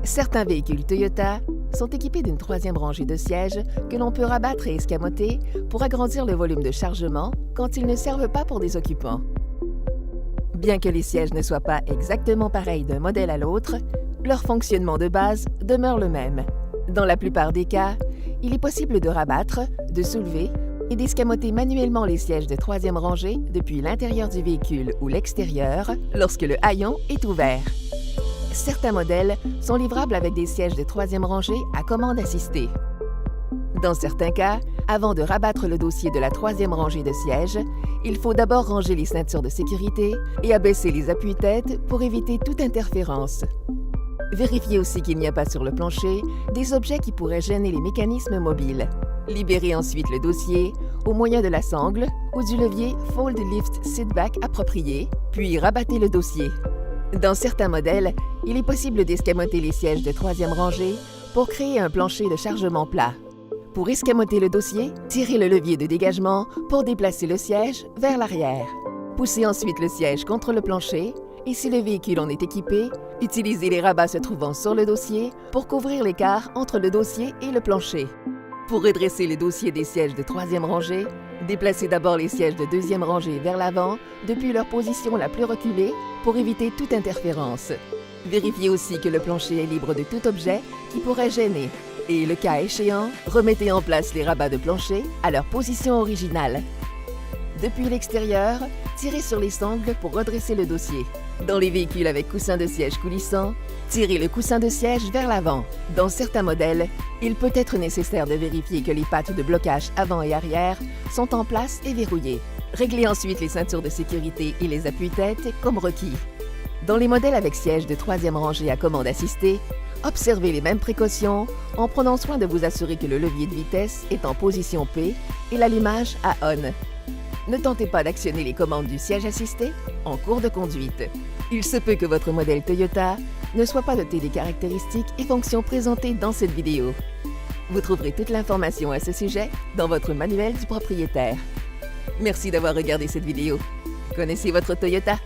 Certains véhicules Toyota sont équipés d'une troisième rangée de sièges que l'on peut rabattre et escamoter pour agrandir le volume de chargement quand ils ne servent pas pour des occupants. Bien que les sièges ne soient pas exactement pareils d'un modèle à l'autre, leur fonctionnement de base demeure le même. Dans la plupart des cas, il est possible de rabattre, de soulever et d'escamoter manuellement les sièges de troisième rangée depuis l'intérieur du véhicule ou l'extérieur lorsque le haillon est ouvert. Certains modèles sont livrables avec des sièges de troisième rangée à commande assistée. Dans certains cas, avant de rabattre le dossier de la troisième rangée de sièges, il faut d'abord ranger les ceintures de sécurité et abaisser les appuis-têtes pour éviter toute interférence. Vérifiez aussi qu'il n'y a pas sur le plancher des objets qui pourraient gêner les mécanismes mobiles. Libérez ensuite le dossier au moyen de la sangle ou du levier Fold Lift Seatback approprié, puis rabattez le dossier. Dans certains modèles, il est possible d'escamoter les sièges de troisième rangée pour créer un plancher de chargement plat. Pour escamoter le dossier, tirez le levier de dégagement pour déplacer le siège vers l'arrière. Poussez ensuite le siège contre le plancher et si le véhicule en est équipé, utilisez les rabats se trouvant sur le dossier pour couvrir l'écart entre le dossier et le plancher. Pour redresser le dossier des sièges de troisième rangée, déplacez d'abord les sièges de deuxième rangée vers l'avant depuis leur position la plus reculée pour éviter toute interférence. Vérifiez aussi que le plancher est libre de tout objet qui pourrait gêner et, le cas échéant, remettez en place les rabats de plancher à leur position originale. Depuis l'extérieur, tirez sur les sangles pour redresser le dossier. Dans les véhicules avec coussin de siège coulissant, tirez le coussin de siège vers l'avant. Dans certains modèles, il peut être nécessaire de vérifier que les pattes de blocage avant et arrière sont en place et verrouillées. Réglez ensuite les ceintures de sécurité et les appuis-têtes comme requis. Dans les modèles avec siège de troisième rangée à commande assistée, observez les mêmes précautions en prenant soin de vous assurer que le levier de vitesse est en position P et l'allumage à ON. Ne tentez pas d'actionner les commandes du siège assisté en cours de conduite. Il se peut que votre modèle Toyota ne soit pas doté des caractéristiques et fonctions présentées dans cette vidéo. Vous trouverez toute l'information à ce sujet dans votre manuel du propriétaire. Merci d'avoir regardé cette vidéo. Connaissez votre Toyota?